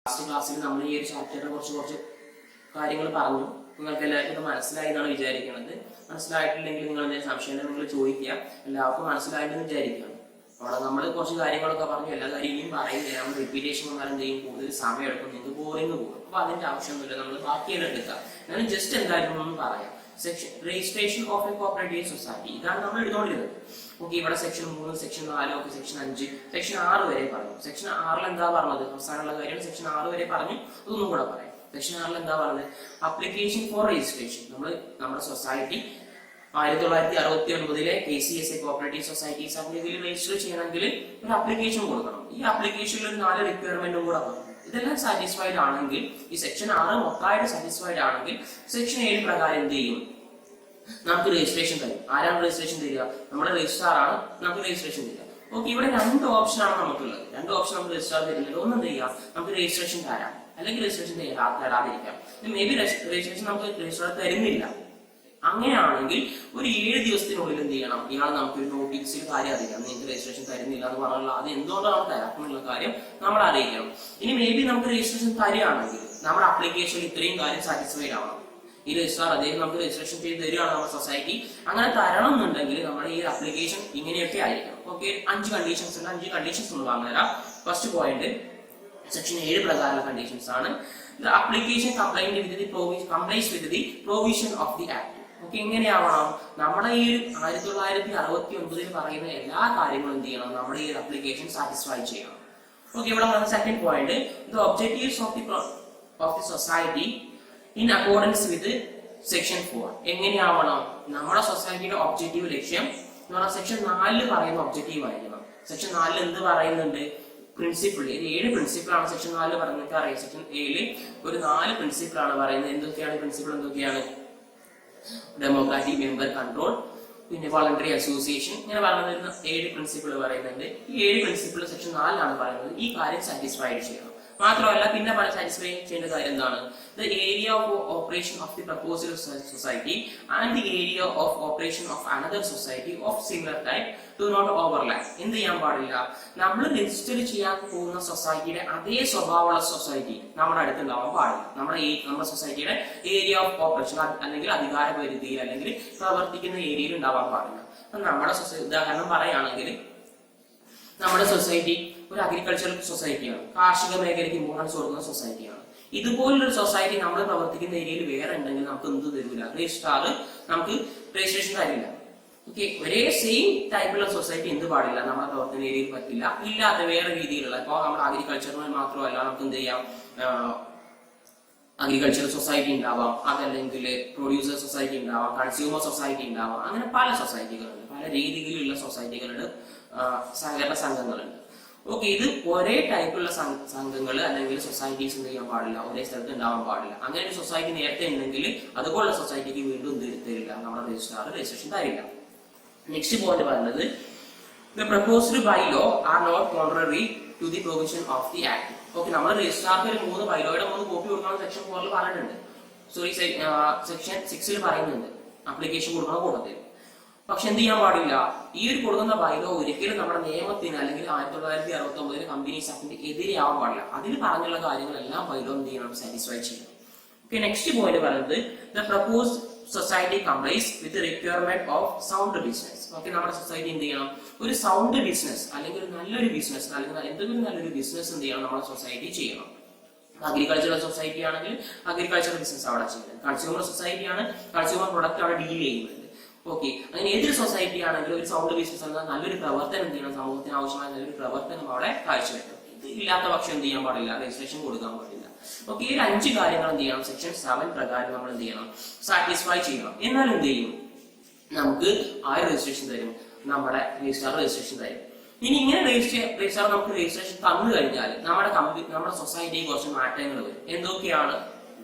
Last ക്ലാസ്സിൽ നമ്മൾ ഈ ഒരു ചാപ്റ്ററിനെ കുറച്ച് കാര്യങ്ങൾ പറഞ്ഞു. നിങ്ങൾക്ക് എല്ലാവർക്കും ഇത് മനസ്സിലായി എന്നാണ് വിചാരിക്കുന്നത്. മനസ്സിലായിട്ടില്ലെങ്കിൽ നിങ്ങൾ എന്തെങ്കിലും സംശയം നിങ്ങൾ ചോദിക്കുക. എല്ലാവർക്കും മനസ്സിലായിട്ടെന്ന് വിചാരിക്കുകയാണ്. അവിടെ നമ്മൾ കുറച്ച് കാര്യങ്ങളൊക്കെ പറഞ്ഞു. എല്ലാ കാര്യങ്ങളും പറയുന്നില്ല. നമ്മൾ റിപ്പീറ്റേഷൻ വന്നാൽ എന്ത് ചെയ്യും, കൂടുതൽ സമയം എടുക്കും, നിങ്ങൾക്ക് ബോറിങ് പോകും. അപ്പൊ അതിന്റെ ആവശ്യമൊന്നുമില്ല. നമ്മൾ ബാക്കിയെല്ലാം എടുക്കുക. ഞാൻ ജസ്റ്റ് എന്തായാലും ഒന്ന് പറയാം. Section registration of A cooperative society, ഇതാണ് നമ്മൾ എടുത്തോണ്ടിരുന്നത്. ഓക്കെ, ഇവിടെ section 3, section 4, okay, section 5, section 6 വരെ പറഞ്ഞു. സെക്ഷൻ 6 എന്താ പറഞ്ഞത്? അവസാനമുള്ള കാര്യമാണ്. സെക്ഷൻ 6 വരെ പറഞ്ഞു. അതൊന്നും കൂടെ പറയാം. സെക്ഷൻ 6 എന്താ പറഞ്ഞത്? Application for registration. നമ്മുടെ society 1969 KCSA cooperative societies act ഇതിൽ രജിസ്റ്റർ ചെയ്യണമെങ്കിൽ ഒരു അപ്ലിക്കേഷൻ കൊടുക്കണം. ഈ അപ്ലിക്കേഷനിൽ ഒരു 4 റിക്വയർമെന്റും കൂടെ പറഞ്ഞു. ഇതെല്ലാം സാറ്റിസ്ഫൈഡ് ആണെങ്കിൽ, ഈ സെക്ഷൻ 6 മൊത്തമായിട്ട് സാറ്റിസ്ഫൈഡ് ആണെങ്കിൽ സെക്ഷൻ 7 പ്രകാരം എന്ത് ചെയ്യും, നമുക്ക് രജിസ്ട്രേഷൻ തരും. ആരാണ് രജിസ്ട്രേഷൻ തരിക? നമ്മുടെ രജിസ്ട്രാർ ആണ് നമുക്ക് രജിസ്ട്രേഷൻ തരിക. ഓക്കെ, ഇവിടെ 2 ഓപ്ഷനാണ് നമുക്കുള്ളത്. 2 ഓപ്ഷൻ നമുക്ക് രജിസ്ട്രാർ തരുന്നില്ല. ഒന്നും ചെയ്യാം, നമുക്ക് രജിസ്ട്രേഷൻ തരാം, അല്ലെങ്കിൽ രജിസ്ട്രേഷൻ തരാതിരിക്കാം. മേ ബി രജിസ്ട്രേഷൻ നമുക്ക് രജിസ്ട്രാർ തരുന്നില്ല. അങ്ങനെയാണെങ്കിൽ ഒരു 7 ദിവസത്തിനുള്ളിൽ എന്ത് ചെയ്യണം, ഇയാൾ നമുക്കൊരു നോട്ടീസിൽ കാര്യം അറിയിക്കാം. നിങ്ങൾക്ക് രജിസ്ട്രേഷൻ തരുന്നില്ല എന്ന് പറഞ്ഞാൽ അത് എന്തുകൊണ്ടാണ് തരാമെന്നുള്ള കാര്യം നമ്മൾ അറിയിക്കണം. ഇനി മേ ബി നമുക്ക് രജിസ്ട്രേഷൻ തരികയാണെങ്കിൽ നമ്മുടെ അപ്ലിക്കേഷനിൽ ഇത്രയും കാര്യം സാറ്റിസ്ഫൈഡ് ആവണം. ഈ രജിസ്ട്രാർ അദ്ദേഹം നമുക്ക് രജിസ്ട്രേഷൻ ചെയ്ത് തരികയാണ് നമ്മുടെ സൊസൈറ്റി. അങ്ങനെ തരണം എന്നുണ്ടെങ്കിൽ നമ്മുടെ ഈ ആപ്ലിക്കേഷൻ ഇങ്ങനെയൊക്കെ ആയിരിക്കണം. ഓക്കെ, 5 കണ്ടീഷൻസ് ഉണ്ട്. 5 കണ്ടീഷൻസ് ഒന്ന് പറഞ്ഞുതരാം. ഫസ്റ്റ് പോയിന്റ് സെക്ഷൻ 7 പ്രകാരമുള്ള കണ്ടീഷൻസ് ആണ്. The application complies with the provision of the act. Okay, എങ്ങനെയാവണം? നമ്മുടെ ഈ 1969 പറയുന്ന എല്ലാ കാര്യങ്ങളും എന്ത് ചെയ്യണം, നമ്മുടെ ഈ ആപ്ലിക്കേഷൻ സാറ്റിസ്ഫൈ ചെയ്യണം. ഓക്കെ, ഇവിടെ പറഞ്ഞ second point, the objectives of the society in accordance with section 4. എങ്ങനെയാവണം? നമ്മുടെ സൊസൈറ്റിയുടെ ഒബ്ജക്റ്റീവ് ലക്ഷ്യം എന്ന് പറഞ്ഞാൽ സെക്ഷൻ 4 പറയുന്ന ഒബ്ജക്റ്റീവ് ആയിരിക്കണം. സെക്ഷൻ 4 എന്ത് പറയുന്നുണ്ട്? പ്രിൻസിപ്പിൾ. 7 പ്രിൻസിപ്പിൾ ആണ് സെക്ഷൻ 4 പറഞ്ഞിട്ട് അറിയാം. സെക്ഷൻ 7 ഒരു 4 പ്രിൻസിപ്പിൾ ആണ് പറയുന്നത്. എന്തൊക്കെയാണ് പ്രിൻസിപ്പിൾ? എന്തൊക്കെയാണ്? ഡെമോക്രാറ്റിക് മെമ്പർ കൺട്രോൾ, പിന്നെ വോളണ്ടറി അസോസിയേഷൻ, ഇങ്ങനെ പറയുന്ന 7 പ്രിൻസിപ്പിൾ പറയുന്നുണ്ട്. ഈ 7 പ്രിൻസിപ്പിൾ സെക്ഷൻ 4 പറയുന്നത്. ഈ കാര്യം സാറ്റിസ്ഫൈഡ് ചെയ്യണം. മാത്രമല്ല പിന്നെ സാറ്റിസ്ഫൈ ചെയ്യേണ്ട കാര്യം എന്താണ്? The area of operation of the proposal society and the area of operation of another society of similar type do not overlap. എന്ത് ചെയ്യാൻ പാടില്ല? നമ്മൾ രജിസ്റ്റർ ചെയ്യാൻ പോകുന്ന സൊസൈറ്റിയുടെ അതേ സ്വഭാവമുള്ള സൊസൈറ്റി നമ്മുടെ അടുത്ത് ഉണ്ടാവാൻ പാടില്ല. നമ്മുടെ സൊസൈറ്റിയുടെ ഏരിയ ഓഫ് ഓപ്പറേഷൻ അല്ലെങ്കിൽ അധികാര പരിധിയിൽ അല്ലെങ്കിൽ പ്രവർത്തിക്കുന്ന ഏരിയയിൽ ഉണ്ടാവാൻ പാടില്ല. നമ്മുടെ ഉദാഹരണം പറയുകയാണെങ്കിൽ, നമ്മുടെ സൊസൈറ്റി ഒരു അഗ്രികൾച്ചറൽ സൊസൈറ്റിയാണ്, കാർഷിക മേഖലയ്ക്ക് ഇമ്പോർട്ടൻസ് കൊടുക്കുന്ന സൊസൈറ്റിയാണ്. ഇതുപോലൊരു സൊസൈറ്റി നമ്മൾ പ്രവർത്തിക്കുന്ന ഏരിയയിൽ വേറെ ഉണ്ടെങ്കിൽ നമുക്ക് എന്ത് തരില്ല? രജിസ്ട്രാർ നമുക്ക് രജിസ്ട്രേഷൻ തരില്ല. ഓക്കെ, ഒരേ സെയിം ടൈപ്പുള്ള സൊസൈറ്റി എന്ത് പാടില്ല? നമ്മുടെ പ്രവർത്തന ഏരിയയിൽ പറ്റില്ല. ഇല്ലാത്ത വേറെ രീതിയിലുള്ള, ഇപ്പോൾ നമ്മുടെ അഗ്രികൾച്ചറിന് മാത്രമല്ല, നമുക്ക് എന്ത് ചെയ്യാം, അഗ്രികൾച്ചറൽ സൊസൈറ്റി ഉണ്ടാവാം, അതല്ലെങ്കിൽ പ്രൊഡ്യൂസർ സൊസൈറ്റി ഉണ്ടാവാം, കൺസ്യൂമർ സൊസൈറ്റി ഉണ്ടാവാം. അങ്ങനെ പല സൊസൈറ്റികളുണ്ട്, പല രീതിയിലുള്ള സൊസൈറ്റികളുണ്ട്, സഹകരണ സംഘങ്ങളുണ്ട്. ഓക്കെ, ഇത് ഒരേ ടൈപ്പുള്ള സംഘങ്ങൾ അല്ലെങ്കിൽ സൊസൈറ്റീസ് എന്ത് ചെയ്യാൻ പാടില്ല, ഒരേ സ്ഥലത്ത് ഉണ്ടാവാൻ പാടില്ല. അങ്ങനെ ഒരു സൊസൈറ്റി നേരത്തെ ഉണ്ടെങ്കിൽ അതുപോലുള്ള സൊസൈറ്റിക്ക് വീണ്ടും എന്ത് തരില്ല, നമ്മുടെ രജിസ്ട്രാർ രജിസ്ട്രേഷൻ തരില്ല. നെക്സ്റ്റ് പോയിന്റ് പറയുന്നത്, the proposed bylaw are not contrary to the provision of the act. Okay, നമ്മൾ രജിസ്ട്രാർക്ക് ഒരു 3 ബൈലോയുടെ 3 കോപ്പി കൊടുക്കണം സെക്ഷൻ 4 പറഞ്ഞിട്ടുണ്ട്. സോറി, സെക്ഷൻ 6 പറയുന്നുണ്ട് അപ്ലിക്കേഷൻ കൊടുക്കണം കൂട്ടത്തിൽ. പക്ഷെ എന്ത് ചെയ്യാൻ പാടില്ല? ഈ ഒരു കൊടുക്കുന്ന ബൈലോ ഒരിക്കലും നമ്മുടെ നിയമത്തിന് അല്ലെങ്കിൽ 1969 കമ്പനീസ് ആക്ടിന്റെ എതിരെയാവാൻ പാടില്ല. അതിൽ പറഞ്ഞുള്ള കാര്യങ്ങളെല്ലാം ബൈലോ എന്ത് ചെയ്യണം, സാറ്റിസ്ഫൈ ചെയ്യണം. ഓക്കെ, നെക്സ്റ്റ് പോയിന്റ് പറയുന്നത്, the proposed society complies with requirement of sound business. Okay, നമ്മുടെ സൊസൈറ്റി എന്ത് ചെയ്യണം, ഒരു സൗണ്ട് ബിസിനസ് അല്ലെങ്കിൽ ഒരു നല്ലൊരു ബിസിനസ് അല്ലെങ്കിൽ എന്തെങ്കിലും നല്ലൊരു ബിസിനസ് എന്ത് ചെയ്യണം, നമ്മുടെ സൊസൈറ്റി ചെയ്യണം. അഗ്രികൾച്ചറൽ സൊസൈറ്റി ആണെങ്കിൽ അഗ്രികൾച്ചറൽ ബിസിനസ് അവിടെ ചെയ്യുന്നത്. കൺസ്യൂമർ സൊസൈറ്റി ആണ്, കൺസ്യൂമർ പ്രൊഡക്റ്റ് അവിടെ ഡീൽ ചെയ്യുന്നത്. ഓക്കെ, അങ്ങനെ ഏതൊരു സൊസൈറ്റി ആണെങ്കിലും ഒരു സൗണ്ട് ബിസിനസ് എന്ന നല്ലൊരു പ്രവർത്തനം ചെയ്യണം, സമൂഹത്തിന് ആവശ്യമായ നല്ലൊരു പ്രവർത്തനം അവിടെ കാഴ്ചവെക്കണം. ഇത് ഇല്ലാത്ത പക്ഷം എന്ത് ചെയ്യാൻ പാടില്ല, രജിസ്ട്രേഷൻ കൊടുക്കാൻ പാടില്ല. ഓക്കെ, ഈ 5 കാര്യങ്ങൾ എന്ത് ചെയ്യണം, സെക്ഷൻ 7 പ്രകാരം നമ്മൾ എന്ത് ചെയ്യണം, സാറ്റിസ്ഫൈ ചെയ്യണം. എന്നാൽ എന്ത് ചെയ്യും, നമുക്ക് രജിസ്ട്രേഷൻ തരും, നമ്മുടെ രജിസ്ട്രാർ രജിസ്ട്രേഷൻ തരും. ഇനി ഇങ്ങനെ രജിസ്ട്രാർ നമുക്ക് രജിസ്ട്രേഷൻ തന്നു കഴിഞ്ഞാൽ നമ്മുടെ സൊസൈറ്റിയിൽ കുറച്ച് മാറ്റങ്ങൾ വരും. എന്തൊക്കെയാണ്?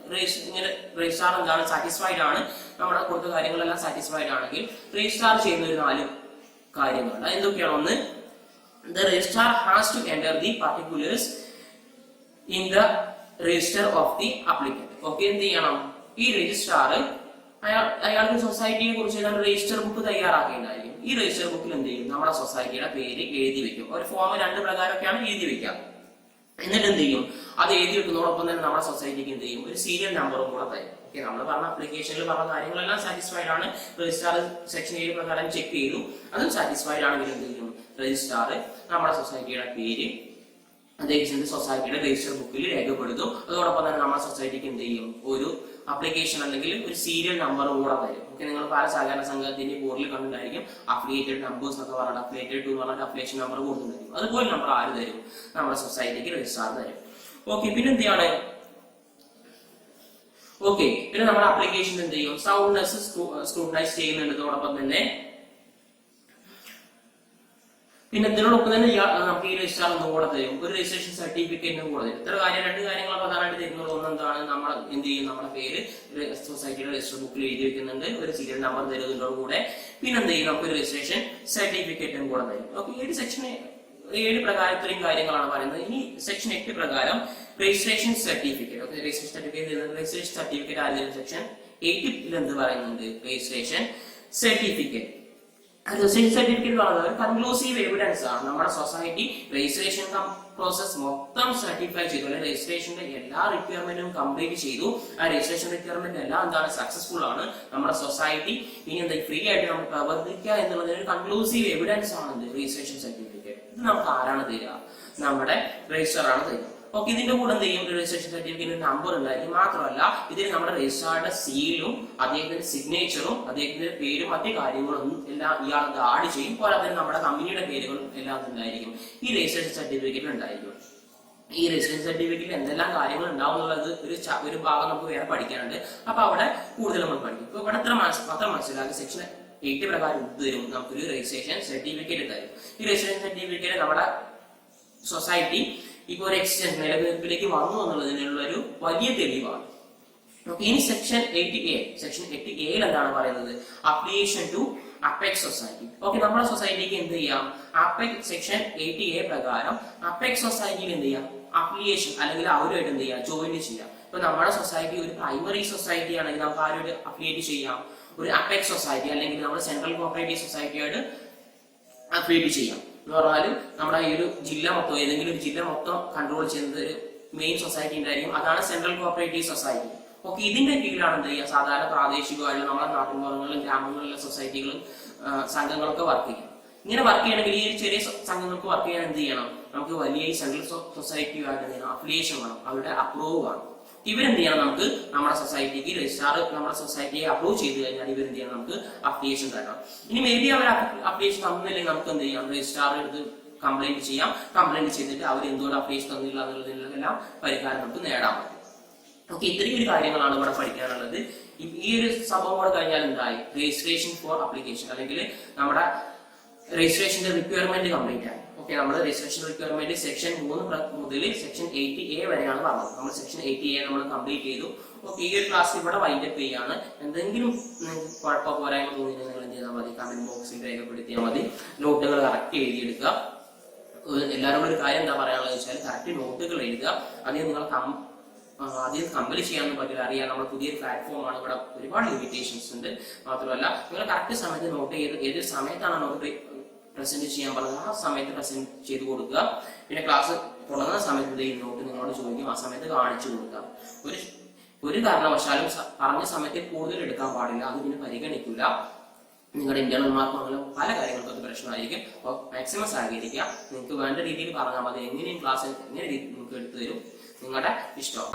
ഇങ്ങനെ രജിസ്ട്രാർ എന്താണ്, സാറ്റിസ്ഫൈഡ് ആണ്, നമ്മുടെ കൊടുത്ത കാര്യങ്ങളെല്ലാം സാറ്റിസ്ഫൈഡ് ആണെങ്കിൽ രജിസ്ട്രാർ ചെയ്യുന്ന ഒരു 4 കാര്യങ്ങളുണ്ട്. എന്തൊക്കെയാണ്? ഒന്ന്, the registrar has to enter the particulars in the register of the applicant. Okay, എന്ത് ചെയ്യണം, ഈ രജിസ്ട്രാർ അയാൾക്ക് സൊസൈറ്റിയെ കുറിച്ച് രജിസ്റ്റർ ബുക്ക് തയ്യാറാക്കേണ്ടതായിരിക്കും. ഈ രജിസ്റ്റർ ബുക്കിൽ എന്ത് ചെയ്യും, നമ്മുടെ സൊസൈറ്റിയുടെ പേര് എഴുതി വെക്കും. ഒരു ഫോം 2 പ്രകാരമൊക്കെയാണ് എഴുതി വെക്കുക. എന്നിട്ട് എന്ത് ചെയ്യും, അത് എഴുതി വെക്കുന്നതോടൊപ്പം തന്നെ നമ്മുടെ സൊസൈറ്റിക്ക് എന്ത് ചെയ്യും, ഒരു സീരിയൽ നമ്പറും കൂടെ തരും. ഓക്കെ, നമ്മൾ പറഞ്ഞ ആപ്ലിക്കേഷനിൽ പറഞ്ഞ കാര്യങ്ങളെല്ലാം സാറ്റിസ്ഫൈഡ് ആണ്. രജിസ്ട്രാർ സെക്ഷൻ 7 പ്രകാരം ചെക്ക് ചെയ്തു, അതും സാറ്റിസ്ഫൈഡ് ആണെങ്കിൽ എന്ത് ചെയ്യും, രജിസ്ട്രാർ നമ്മുടെ സൊസൈറ്റിയുടെ പേര് അദ്ദേഹത്തിന്റെ സൊസൈറ്റിയുടെ രജിസ്റ്റർ ബുക്കിൽ രേഖപ്പെടുത്തും. അതോടൊപ്പം തന്നെ നമ്മുടെ സൊസൈറ്റിക്ക് എന്ത് ചെയ്യും, ഒരു ആപ്ലിക്കേഷൻ അല്ലെങ്കിൽ ഒരു സീരിയൽ നമ്പറും കൂടെ തരും. ഓക്കെ, നിങ്ങൾ പല സഹകരണ സംഘത്തിന്റെ ബോർഡിൽ കണ്ടിട്ടായിരിക്കും അഫിലിയേറ്റഡ് നമ്പേഴ്സ് എന്നൊക്കെ പറഞ്ഞിട്ട് അഫിലിയേറ്റഡ് ടു എന്ന് പറഞ്ഞിട്ട് അപ്ലിക്കേഷൻ നമ്പർ കൊടുത്തിട്ടുണ്ടായിരിക്കും. അതുപോലെ നമ്പർ ആര് തരും, നമ്മുടെ സൊസൈറ്റിക്ക് രജിസ്ട്രാർ തരും. ഓക്കെ, പിന്നെ എന്താണ്, ഓക്കെ, പിന്നെ നമ്മുടെ ആപ്ലിക്കേഷൻ എന്ത് ചെയ്യും, സൗണ്ട്നെസ് സ്ക്രൂട്ടനൈസ് ചെയ്യുന്നതോടൊപ്പം തന്നെ പിന്നെ ഇതിനോടൊപ്പം തന്നെ നമുക്ക് ഈ രജിസ്ട്രാർ ഒന്നും കൂടെ തരും, ഒരു രജിസ്ട്രേഷൻ സർട്ടിഫിക്കറ്റിനും കൂടെ തരും. ഇത്ര കാര്യം, 2 കാര്യങ്ങൾ പ്രധാനമായിട്ട് തരുന്നത്. ഒന്നെന്താണ്, നമ്മൾ എന്ത് ചെയ്യും, നമ്മുടെ പേര് സൊസൈറ്റിയുടെ രജിസ്റ്റർ ബുക്കിൽ എഴുതി വെക്കുന്നുണ്ട്, ഒരു സീരിയൽ നമ്പർ തരുന്നതിനോട് കൂടെ. പിന്നെ എന്ത് ചെയ്യും, നമുക്ക് ഒരു രജിസ്ട്രേഷൻ സർട്ടിഫിക്കറ്റും കൂടെ തരും. ഓക്കെ, ഈ സെക്ഷൻ 7 പ്രകാരം ഇത്രയും കാര്യങ്ങളാണ് പറയുന്നത്. ഇനി സെക്ഷൻ 8 പ്രകാരം registration certificate. Okay, registration certificate ആദ്യം സെക്ഷൻ 8 എന്ത് പറയുന്നുണ്ട്, രജിസ്ട്രേഷൻ സർട്ടിഫിക്കറ്റ്. രജിസ്ട്രേഷൻ സർട്ടിഫിക്കറ്റ് പറയുന്നത് ഒരു കൺക്ലൂസീവ് എവിഡൻസ് ആണ്. നമ്മുടെ സൊസൈറ്റി രജിസ്ട്രേഷൻ പ്രോസസ് മൊത്തം സർട്ടിഫൈ ചെയ്തു, അല്ലെങ്കിൽ രജിസ്ട്രേഷന്റെ എല്ലാ റിക്വയർമെന്റും കംപ്ലീറ്റ് ചെയ്തു. ആ രജിസ്ട്രേഷൻ റിക്വയർമെന്റ് എല്ലാം എന്താണ്, സക്സസ്ഫുൾ ആണ്. നമ്മുടെ സൊസൈറ്റി ഇനി എന്താ ഫ്രീ ആയിട്ട് നമുക്ക് പ്രവർത്തിക്കുക എന്നുള്ളതിന് ഒരു കൺക്ലൂസീവ് എവിഡൻസ് ആണ് രജിസ്ട്രേഷൻ സർട്ടിഫിക്കറ്റ്. ഇത് നമുക്ക് ആരാണ് തരിക, നമ്മുടെ രജിസ്ട്രാർ ആണ് തരിക. ഓക്കെ, ഇതിന്റെ കൂടെ എന്ത് ചെയ്യും, രജിസ്ട്രേഷൻ സർട്ടിഫിക്കറ്റിന് നമ്പർ ഉണ്ടായിരിക്കും. മാത്രമല്ല ഇതിൽ നമ്മുടെ രജിസ്ട്രാറുടെ സീലും അദ്ദേഹത്തിന്റെ സിഗ്നേച്ചറും അദ്ദേഹത്തിന്റെ പേരും മറ്റു കാര്യങ്ങളും എല്ലാം ഇയാൾ ആഡ് ചെയ്യും. പോരാതെ നമ്മുടെ കമ്പനിയുടെ പേരുകളും എല്ലാം ഉണ്ടായിരിക്കും ഈ രജിസ്ട്രേഷൻ സർട്ടിഫിക്കറ്റിൽ ഉണ്ടായിരിക്കും. ഈ രജിസ്ട്രേഷൻ സർട്ടിഫിക്കറ്റിൽ എന്തെല്ലാം കാര്യങ്ങൾ ഉണ്ടാവും എന്നുള്ളത് ഒരു ഭാഗം നമുക്ക് വേറെ പഠിക്കാനുണ്ട്. അപ്പൊ അവിടെ കൂടുതൽ നമ്മൾ പഠിക്കും. ഇപ്പൊ ഇവിടെ മാത്രം മനസ്സിലാക്കി സെക്ഷൻ 8 പ്രകാരം തരും, നമുക്കൊരു രജിസ്ട്രേഷൻ സർട്ടിഫിക്കറ്റ് തരും. ഈ രജിസ്ട്രേഷൻ സർട്ടിഫിക്കറ്റ് നമ്മുടെ സൊസൈറ്റി ഇപ്പൊ ഒരു എക്സ്റ്റൻഷൻ നിലനിൽപ്പിലേക്ക് വന്നു എന്നുള്ളതിനുള്ള ഒരു വലിയ തെളിവാണ്. ഇനി സെക്ഷൻ 8A, സെക്ഷൻ 8A എന്താണ് പറയുന്നത്, application to apex society. Okay, നമ്മുടെ സൊസൈറ്റിക്ക് എന്ത് ചെയ്യാം, അപ്പെക്സ് സെക്ഷൻ 8A പ്രകാരം അപ്പെക്സ് സൊസൈറ്റിയിൽ എന്ത് ചെയ്യാം, അപ്ലിക്കേഷൻ അല്ലെങ്കിൽ അവരുമായിട്ട് എന്ത് ചെയ്യാം, ജോയിൻ ചെയ്യാം. ഇപ്പൊ നമ്മുടെ സൊസൈറ്റി ഒരു പ്രൈമറി സൊസൈറ്റി ആണെങ്കിൽ നമുക്ക് ആരോട് അഫിലിയേറ്റ് ചെയ്യാം, ഒരു അപ്പെക്സ് സൊസൈറ്റി അല്ലെങ്കിൽ നമ്മുടെ സെൻട്രൽ കോപ്പറേറ്റീവ് സൊസൈറ്റിയായിട്ട് അഫിലിയേറ്റ് ചെയ്യാം. എന്ന് പറഞ്ഞാൽ നമ്മുടെ ഈ ഒരു ജില്ല മൊത്തം, ഏതെങ്കിലും ഒരു ജില്ല മൊത്തം കൺട്രോൾ ചെയ്യുന്നത് ഒരു മെയിൻ സൊസൈറ്റി ഉണ്ടായിരിക്കും, അതാണ് സെൻട്രൽ കോപ്പറേറ്റീവ് സൊസൈറ്റി. ഓക്കെ, ഇതിന്റെ കീഴിലാണ് എന്ത് ചെയ്യുക, സാധാരണ പ്രാദേശികമായിട്ടുള്ള നമ്മുടെ നാട്ടിൻപുറങ്ങളിലും ഗ്രാമങ്ങളിലെ സൊസൈറ്റികളും സംഘങ്ങളൊക്കെ വർക്ക് ചെയ്യും. ഇങ്ങനെ വർക്ക് ചെയ്യണമെങ്കിൽ ഈ ചെറിയ സംഘങ്ങൾക്ക് വർക്ക് ചെയ്യാൻ എന്ത് ചെയ്യണം, നമുക്ക് വലിയ ഈ സെൻട്രൽ സൊസൈറ്റിയുമായിട്ട് എന്ത് ചെയ്യണം, അഫിലിയേഷൻ വേണം, അവരുടെ അപ്രൂവ് വേണം. ഇവരെന്ത് ചെയ്യണം, നമുക്ക് നമ്മുടെ സൊസൈറ്റിക്ക് രജിസ്ട്രാർ നമ്മുടെ സൊസൈറ്റിയെ അപ്രൂവ് ചെയ്ത് കഴിഞ്ഞാൽ ഇവരെന്ത് ചെയ്യണം, നമുക്ക് അപ്ലിക്കേഷൻ തരണം. ഇനി മേ ബി അവർ അപ്ലിക്കേഷൻ തന്നില്ലെങ്കിൽ നമുക്ക് എന്ത് ചെയ്യാം, രജിസ്ട്രാർ എടുത്ത് കംപ്ലൈന്റ് ചെയ്യാം. കംപ്ലൈന്റ് ചെയ്തിട്ട് അവർ എന്തുകൊണ്ട് അപ്ലിക്കേഷൻ തന്നില്ല എന്നുള്ളതിനെല്ലാം പരിഹാരം നമുക്ക് നേടാൻ പറ്റും. ഓക്കെ, ഇത്രയും ഒരു കാര്യങ്ങളാണ് ഇവിടെ പഠിക്കാനുള്ളത്. ഈ ഒരു സംഭവം കൂടെ കഴിഞ്ഞാൽ എന്തായി, രജിസ്ട്രേഷൻ ഫോർ അപ്ലിക്കേഷൻ അല്ലെങ്കിൽ നമ്മുടെ രജിസ്ട്രേഷന്റെ റിക്വയർമെന്റ് കംപ്ലീറ്റ് ആയി. ഓക്കെ, നമ്മൾ രജിസ്ട്രേഷൻ റിക്വയർമെന്റ് സെക്ഷൻ 3 മുതൽ സെക്ഷൻ 8A വരെയാണ് പറഞ്ഞത്. നമ്മൾ സെക്ഷൻ 8A നമ്മൾ കംപ്ലീറ്റ് ചെയ്തു. ഓക്കെ, ഈ ഒരു ക്ലാസ് ഇവിടെ വൈൻഡപ്പ് ചെയ്യാണ്. എന്തെങ്കിലും നിങ്ങൾക്ക് കുഴപ്പമോ പോരായ്മ തോന്നിയാൽ നിങ്ങൾ എന്ത് ചെയ്താൽ മതി, കമന്റ് ബോക്സിൽ രേഖപ്പെടുത്തിയാൽ മതി. നോട്ടുകൾ കറക്റ്റ് എഴുതിയെടുക്കുക. എല്ലാവരോടും ഒരു കാര്യം എന്താ പറയാനുള്ളത് വെച്ചാൽ, കറക്റ്റ് നോട്ടുകൾ എഴുതുക. അതിന് നിങ്ങൾ ആദ്യം കമ്പനി ചെയ്യാനൊന്നും പറ്റില്ല, അറിയാം നമ്മൾ പുതിയൊരു പ്ലാറ്റ്ഫോമാണ്, ഇവിടെ ഒരുപാട് ലിമിറ്റേഷൻസ് ഉണ്ട്. മാത്രമല്ല നിങ്ങൾ കറക്റ്റ് സമയത്ത് നോട്ട് ചെയ്ത് ഏത് സമയത്താണ് നോട്ട് പ്രസന്റ് ചെയ്യാൻ പറഞ്ഞത് ആ സമയത്ത് പ്രസന്റ് ചെയ്ത് കൊടുക്കുക. പിന്നെ ക്ലാസ് തുടങ്ങുന്ന സമയത്ത് ഈ നോട്ട് നിങ്ങളോട് ചോദിക്കും, ആ സമയത്ത് കാണിച്ചു കൊടുക്കുക. ഒരു കാരണവശാലും പറഞ്ഞ സമയത്ത് കൂടുതൽ എടുക്കാൻ പാടില്ല, അത് പിന്നെ പരിഗണിക്കില്ല. നിങ്ങളുടെ ഇന്റേണൽ മാർക്ക് അങ്ങനെ പല കാര്യങ്ങൾക്കും അത് പ്രശ്നമായിരിക്കും. അപ്പോൾ മാക്സിമം സഹകരിക്കുക. നിങ്ങൾക്ക് വേണ്ട രീതിയിൽ പറഞ്ഞാൽ മതി. എങ്ങനെയും ക്ലാസ് എങ്ങനെ നിങ്ങൾക്ക് എടുത്തു തരും, നിങ്ങളുടെ ഇഷ്ടം.